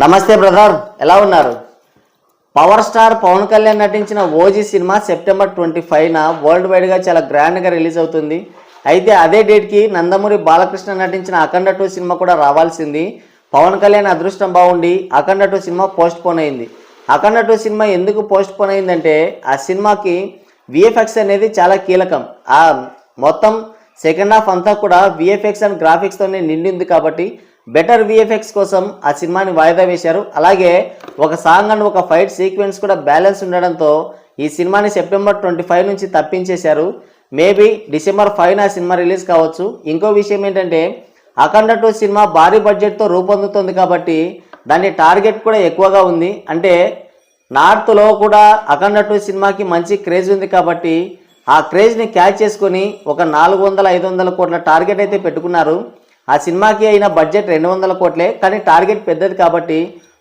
నమస్తే బ్రదర్, ఎలా ఉన్నారు? పవర్ స్టార్ పవన్ కళ్యాణ్ నటించిన ఓజీ సినిమా సెప్టెంబర్ 25న వరల్డ్ వైడ్గా చాలా గ్రాండ్గా రిలీజ్ అవుతుంది. అయితే అదే డేట్కి నందమూరి బాలకృష్ణ నటించిన అఖండ 2 సినిమా కూడా రావాల్సింది. పవన్ కళ్యాణ్ అదృష్టం బాగుండి అఖండ 2 సినిమా పోస్ట్ పోన్ అయింది. అఖండ 2 సినిమా ఎందుకు పోస్ట్ పోన్ అయిందంటే ఆ సినిమాకి విఎఫ్ఎక్స్ అనేది చాలా కీలకం. ఆ మొత్తం సెకండ్ హాఫ్ అంతా కూడా విఎఫ్ఎక్స్ అండ్ గ్రాఫిక్స్తోనే నిండింది కాబట్టి బెటర్ విఎఫ్ఎక్స్ కోసం ఆ సినిమాని వాయిదా వేశారు. అలాగే ఒక సాంగ్ అండ్ ఒక ఫైట్ సీక్వెన్స్ కూడా బ్యాలెన్స్ ఉండడంతో ఈ సినిమాని సెప్టెంబర్ 25 నుంచి తప్పించేశారు. మేబీ డిసెంబర్ 5న ఆ సినిమా రిలీజ్ కావచ్చు. ఇంకో విషయం ఏంటంటే అఖండ 2 సినిమా భారీ బడ్జెట్తో రూపొందుతుంది కాబట్టి దాని టార్గెట్ కూడా ఎక్కువగా ఉంది. అంటే నార్త్లో కూడా అఖండ 2 సినిమాకి మంచి క్రేజ్ ఉంది కాబట్టి ఆ క్రేజ్ని క్యాచ్ చేసుకొని ఒక 400-500 కోట్ల టార్గెట్ అయితే పెట్టుకున్నారు. ఆ సినిమాకి అయిన బడ్జెట్ 200 కోట్లే, కానీ టార్గెట్ పెద్దది కాబట్టి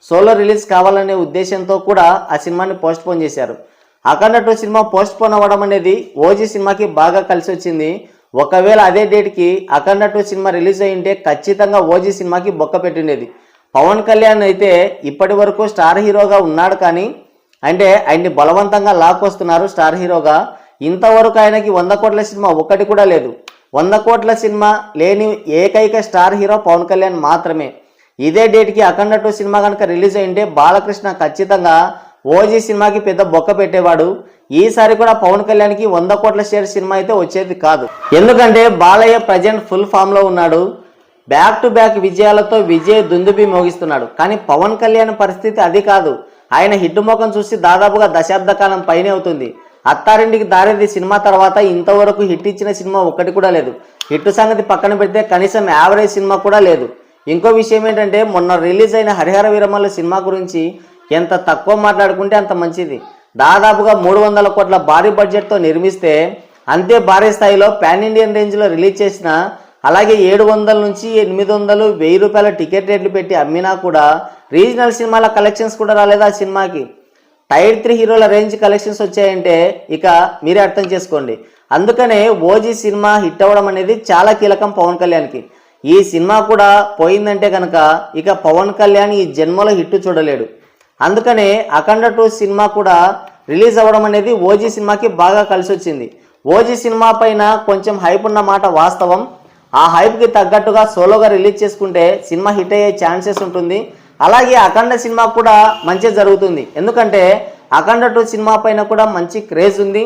సోలో రిలీజ్ కావాలనే ఉద్దేశంతో కూడా ఆ సినిమాని పోస్ట్ పోన్ చేశారు. అఖండ 2 సినిమా పోస్ట్ పోన్ అవ్వడం అనేది ఓజీ సినిమాకి బాగా కలిసి వచ్చింది. ఒకవేళ అదే డేట్కి అఖండ 2 సినిమా రిలీజ్ అయ్యింటే ఖచ్చితంగా ఓజీ సినిమాకి బొక్క పెట్టిండేది. పవన్ కళ్యాణ్ అయితే ఇప్పటి వరకు స్టార్ హీరోగా ఉన్నాడు, కానీ అంటే ఆయన్ని బలవంతంగా లాక్కొస్తున్నారు స్టార్ హీరోగా. ఇంతవరకు ఆయనకి 100 కోట్ల సినిమా ఒకటి కూడా లేదు. 100 కోట్ల సినిమా లేని ఏకైక స్టార్ హీరో పవన్ కళ్యాణ్ మాత్రమే. ఇదే డేట్కి అఖండ 2 సినిమా కనుక రిలీజ్ అయింటే బాలకృష్ణ ఖచ్చితంగా ఓజీ సినిమాకి పెద్ద బొక్క పెట్టేవాడు. ఈసారి కూడా పవన్ కళ్యాణ్కి 100 కోట్ల షేర్ సినిమా అయితే వచ్చేది కాదు. ఎందుకంటే బాలయ్య ప్రజెంట్ ఫుల్ ఫామ్లో ఉన్నాడు. బ్యాక్ టు బ్యాక్ విజయాలతో విజయ్ దుందుబి మోగిస్తున్నాడు. కానీ పవన్ కళ్యాణ్ పరిస్థితి అది కాదు. ఆయన హిట్ మోకం చూసి దాదాపుగా దశాబ్ద కాలం పైనే అవుతుంది. అత్తారింటికి దారేది సినిమా తర్వాత ఇంతవరకు హిట్ ఇచ్చిన సినిమా ఒక్కటి కూడా లేదు. హిట్ సంగతి పక్కన పెడితే కనీసం యావరేజ్ సినిమా కూడా లేదు. ఇంకో విషయం ఏంటంటే మొన్న రిలీజ్ అయిన హరిహర వీరమల్లు సినిమా గురించి ఎంత తక్కువ మాట్లాడుకుంటే అంత మంచిది. దాదాపుగా 300 కోట్ల భారీ బడ్జెట్తో నిర్మిస్తే అంతే భారీ స్థాయిలో పాన్ ఇండియన్ రేంజ్లో రిలీజ్ చేసిన, అలాగే 700 నుంచి 800, 1000 రూపాయల టికెట్ రేట్లు పెట్టి అమ్మినా కూడా రీజనల్ సినిమాల కలెక్షన్స్ కూడా రాలేదు ఆ సినిమాకి. టైర్ 3 హీరోల రేంజ్ కలెక్షన్స్ వచ్చాయంటే ఇక మీరే అర్థం చేసుకోండి. అందుకనే ఓజీ సినిమా హిట్ అవ్వడం అనేది చాలా కీలకం పవన్ కళ్యాణ్కి. ఈ సినిమా కూడా పోయిందంటే కనుక ఇక పవన్ కళ్యాణ్ ఈ జన్మలో హిట్ చూడలేడు. అందుకనే అఖండ 2 సినిమా కూడా రిలీజ్ అవ్వడం అనేది ఓజీ సినిమాకి బాగా కలిసి వచ్చింది. ఓజీ సినిమా పైన కొంచెం హైప్ ఉన్న మాట వాస్తవం. ఆ హైప్కి తగ్గట్టుగా సోలోగా రిలీజ్ చేసుకుంటే సినిమా హిట్ అయ్యే ఛాన్సెస్ ఉంటుంది. అలాగే అఖండ సినిమా కూడా మంచిగా జరుగుతుంది. ఎందుకంటే అఖండ 2 సినిమా పైన కూడా మంచి క్రేజ్ ఉంది.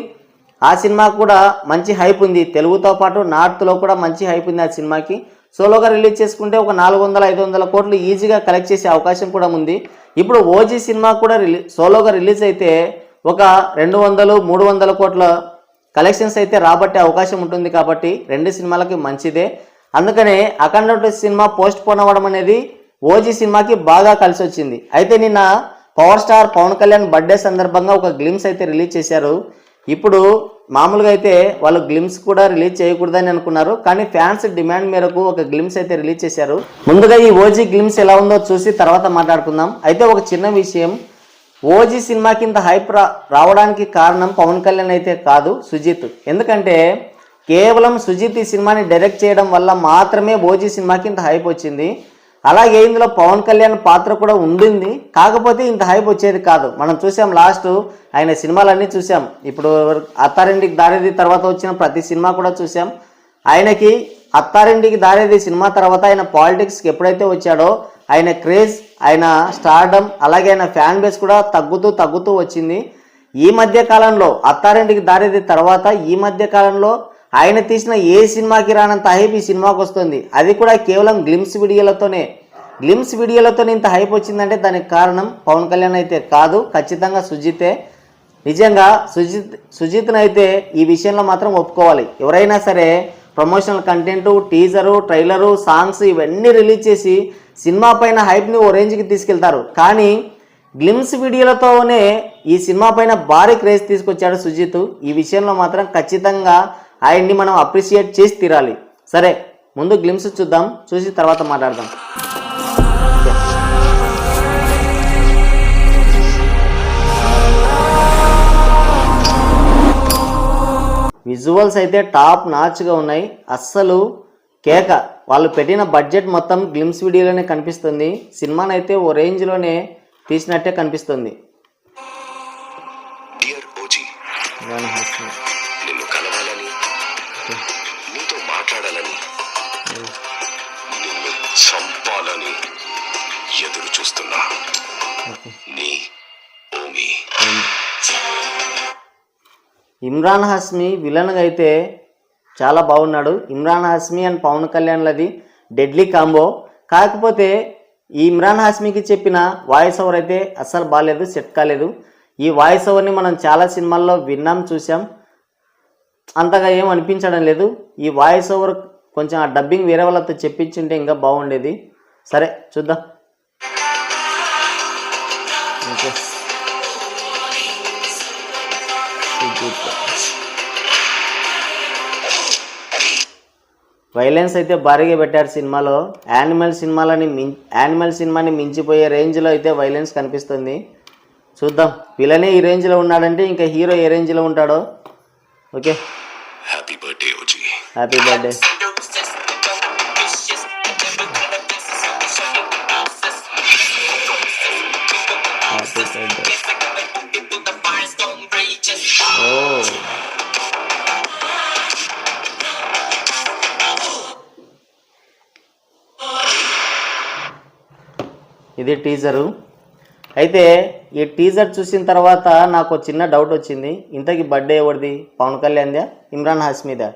ఆ సినిమా కూడా మంచి హైప్ ఉంది. తెలుగుతో పాటు నార్త్లో కూడా మంచి హైప్ ఉంది ఆ సినిమాకి. సోలోగా రిలీజ్ చేసుకుంటే ఒక 400-500 కోట్లు ఈజీగా కలెక్ట్ చేసే అవకాశం కూడా ఉంది. ఇప్పుడు ఓజీ సినిమా కూడా సోలోగా రిలీజ్ అయితే ఒక 200-300 కోట్ల కలెక్షన్స్ అయితే రాబట్టే అవకాశం ఉంటుంది. కాబట్టి 2 సినిమాలకి మంచిదే. అందుకనే అఖండ 2 సినిమా పోస్ట్ పోన్ అవ్వడం అనేది ఓజీ సినిమాకి బాగా కలిసి వచ్చింది. అయితే నిన్న power star Pawan Kalyan birthday సందర్భంగా ఒక గ్లిమ్స్ అయితే రిలీజ్ చేశారు. ఇప్పుడు మామూలుగా అయితే వాళ్ళు గ్లిమ్స్ కూడా రిలీజ్ చేయకూడదని అనుకున్నారు, కానీ ఫ్యాన్స్ డిమాండ్ మేరకు ఒక గ్లిమ్స్ అయితే రిలీజ్ చేశారు. ముందుగా ఈ ఓజీ గ్లిమ్స్ ఎలా ఉందో చూసి తర్వాత మాట్లాడుకుందాం. అయితే ఒక చిన్న విషయం, ఓజీ సినిమాకి ఇంత హైప్ రావడానికి కారణం పవన్ కళ్యాణ్ అయితే కాదు, సుజిత్. ఎందుకంటే కేవలం సుజిత్ ఈ సినిమాని డైరెక్ట్ చేయడం వల్ల మాత్రమే ఓజీ సినిమాకి ఇంత హైప్ వచ్చింది. అలాగే ఇందులో పవన్ కళ్యాణ్ పాత్ర కూడా ఉండింది, కాకపోతే ఇంత హైప్ వచ్చేది కాదు. మనం చూసాం లాస్ట్ ఆయన సినిమాలన్నీ చూసాం. ఇప్పుడు అత్తారింటికి దారేది తర్వాత వచ్చిన ప్రతి సినిమా కూడా చూసాం. ఆయనకి అత్తారింటికి దారేది సినిమా తర్వాత ఆయన పాలిటిక్స్కి ఎప్పుడైతే వచ్చాడో ఆయన క్రేజ్, ఆయన స్టార్డమ్, అలాగే ఆయన ఫ్యాన్ బేస్ కూడా తగ్గుతూ వచ్చింది. ఈ మధ్య కాలంలో అత్తారింటికి దారేది తర్వాత ఈ మధ్య కాలంలో ఆయన తీసిన ఏ సినిమాకి రానంత హైప్ ఈ సినిమాకి వస్తుంది. అది కూడా కేవలం గ్లిమ్స్ వీడియోలతోనే ఇంత హైప్ వచ్చిందంటే దానికి కారణం పవన్ కళ్యాణ్ అయితే కాదు, ఖచ్చితంగా సుజితే. నిజంగా సుజిత్ని అయితే ఈ విషయంలో మాత్రం ఒప్పుకోవాలి. ఎవరైనా సరే promotional content, teaser, trailer, songs ఇవన్నీ రిలీజ్ చేసి సినిమా పైన హైప్ని ఓ రేంజ్కి తీసుకెళ్తారు. కానీ గ్లిమ్స్ వీడియోలతోనే ఈ సినిమా పైన భారీ క్రేజ్ తీసుకొచ్చాడు సుజిత్. ఈ విషయంలో మాత్రం ఖచ్చితంగా ఆయన్ని మనం అప్రిషియేట్ చేసి తీరాలి. సరే, ముందు గ్లిమ్స్ చూద్దాం, చూసి తర్వాత మాట్లాడదాం. విజువల్స్ అయితే టాప్ నాచ్గా ఉన్నాయి. అస్సలు కేక. వాళ్ళు పెట్టిన బడ్జెట్ మొత్తం గ్లిమ్స్ వీడియోలోనే కనిపిస్తుంది. సినిమానైతే ఓ రేంజ్లోనే తీసినట్టే కనిపిస్తుంది. డియర్ ఓజీ, నిన్ను కలవాలని, నీతో మాట్లాడాలని, నిన్ను చంపాలని ఎదురు చూస్తున్నా. నీ ఓమి. ఇమ్రాన్ హాష్మి విలన్గా అయితే చాలా బాగున్నాడు. ఇమ్రాన్ హాష్మి అండ్ పవన్ కళ్యాణ్లది డెడ్లీ కాంబో. కాకపోతే ఈ ఇమ్రాన్ హాష్మికి చెప్పిన వాయిస్ ఓవర్ అయితే అస్సలు బాగాలేదు, సెట్ కాలేదు. ఈ వాయిస్ ఓవర్ని మనం చాలా సినిమాల్లో విన్నాం, చూసాం, అంతగా ఏం అనిపించడం లేదు. ఈ వాయిస్ ఓవర్ కొంచెం ఆ డబ్బింగ్ వేరే వాళ్ళతో చెప్పించుంటే ఇంకా బాగుండేది. సరే చూద్దాం. ఓకే, వైలెన్స్ అయితే భారీగా పెట్టారు సినిమాలో. యానిమల్ సినిమాని మించిపోయే రేంజ్లో అయితే వైలెన్స్ కనిపిస్తుంది. చూద్దాం, విలనే ఈ రేంజ్లో ఉన్నాడంటే ఇంకా హీరో ఏ రేంజ్లో ఉంటాడో. Okay, happy birthday OG. Happy birthday. ఓ, ఇది టీజరు. అయితే ఈ టీజర్ చూసిన తర్వాత నాకు చిన్న డౌట్ వచ్చింది. ఇంతకీ బర్త్డే ఎవరిది? పవన్ కళ్యాణ్దా, ఇమ్రాన్ హాష్మిదా?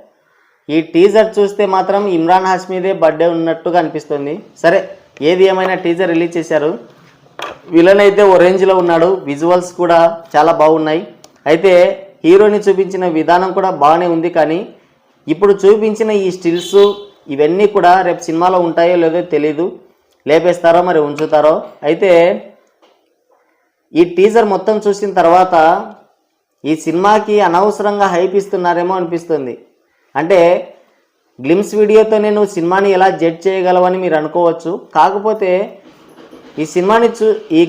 ఈ టీజర్ చూస్తే మాత్రం ఇమ్రాన్ హాష్మిదే బర్త్డే ఉన్నట్టుగా అనిపిస్తుంది. సరే, ఏది ఏమైనా టీజర్ రిలీజ్ చేశారు. విలన్ అయితే ఓ రేంజ్లో ఉన్నాడు. విజువల్స్ కూడా చాలా బాగున్నాయి. అయితే హీరోని చూపించిన విధానం కూడా బాగానే ఉంది. కానీ ఇప్పుడు చూపించిన ఈ స్టిల్స్ ఇవన్నీ కూడా రేపు సినిమాలో ఉంటాయో లేదో తెలీదు. లేపేస్తారో మరి ఉంచుతారో. అయితే ఈ టీజర్ మొత్తం చూసిన తర్వాత ఈ సినిమాకి అనవసరంగా హైప్ ఇస్తున్నారేమో అనిపిస్తుంది. అంటే గ్లిమ్స్ వీడియోతో నేను సినిమాని ఎలా జడ్జ్ చేయగలవని మీరు అనుకోవచ్చు. కాకపోతే ఈ సినిమాని ఈ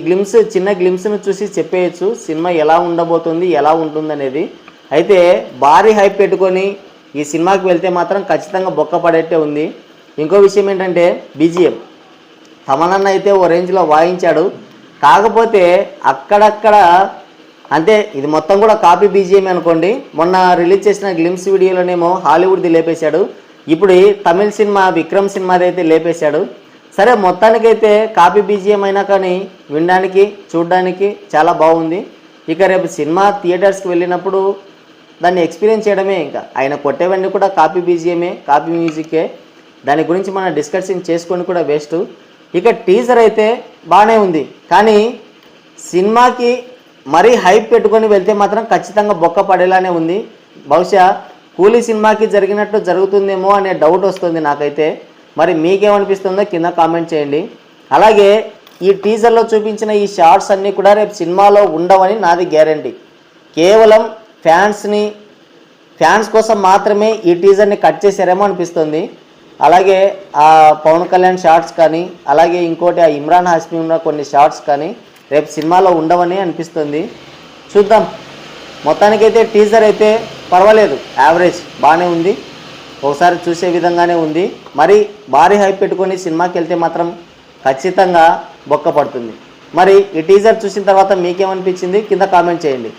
చిన్న గ్లిమ్స్ను చూసి చెప్పేయచ్చు సినిమా ఎలా ఉండబోతుంది, ఎలా ఉంటుంది అనేది. అయితే భారీ హైప్ పెట్టుకొని ఈ సినిమాకి వెళ్తే మాత్రం ఖచ్చితంగా బొక్క పడేట్టే ఉంది. ఇంకో విషయం ఏంటంటే బీజిఎం. తమనన్న అయితే ఓ రేంజ్లో వాయించాడు. కాకపోతే అక్కడక్కడ అంతే, ఇది మొత్తం కూడా కాపీ బీజిఎం అనుకోండి. మొన్న రిలీజ్ చేసిన గ్లిమ్స్ వీడియోలోనేమో హాలీవుడ్ది లేపేశాడు. ఇప్పుడు తమిళ సినిమా విక్రమ్ సినిమాది అయితే లేపేశాడు. సరే, మొత్తానికైతే కాపీ బీజిఎం అయినా కానీ వినడానికి చూడడానికి చాలా బాగుంది. ఇక రేపు సినిమా థియేటర్స్కి వెళ్ళినప్పుడు దాన్ని ఎక్స్పీరియన్స్ చేయడమే. ఇంకా ఆయన కొట్టేవన్నీ కూడా కాపీ బీజిఎమే, కాపీ మ్యూజికే. దాని గురించి మనం డిస్కషన్ చేసుకొని కూడా వేస్ట్. ఇక టీజర్ అయితే బాగానే ఉంది. కానీ సినిమాకి మరీ హైప్ పెట్టుకొని వెళ్తే మాత్రం ఖచ్చితంగా బొక్క పడేలానే ఉంది. బహుశా కూలీ సినిమాకి జరిగినట్టు జరుగుతుందేమో అనే డౌట్ వస్తుంది నాకైతే. మరి మీకేమనిపిస్తుందో కింద కామెంట్ చేయండి. అలాగే ఈ టీజర్లో చూపించిన ఈ షార్ట్స్ అన్నీ కూడా రేపు సినిమాలో ఉండవని నాది గ్యారంటీ. కేవలం ఫ్యాన్స్ కోసం మాత్రమే ఈ టీజర్ని కట్ చేశారేమో అనిపిస్తుంది. అలాగే ఆ పవన్ కళ్యాణ్ షార్ట్స్ కానీ, అలాగే ఇంకోటి ఆ ఇమ్రాన్ హాష్మి ఉన్న కొన్ని షార్ట్స్ కానీ రేపు సినిమాలో ఉండవని అనిపిస్తుంది. చూద్దాం. మొత్తానికైతే టీజర్ అయితే పర్వాలేదు, యావరేజ్ బాగానే ఉంది, ఒకసారి చూసే విధంగానే ఉంది. మరి భారీ హైప్ పెట్టుకొని సినిమాకి వెళ్తే మాత్రం ఖచ్చితంగా బొక్క పడుతుంది. మరి ఈ టీజర్ చూసిన తర్వాత మీకేమనిపించింది కింద కామెంట్ చేయండి.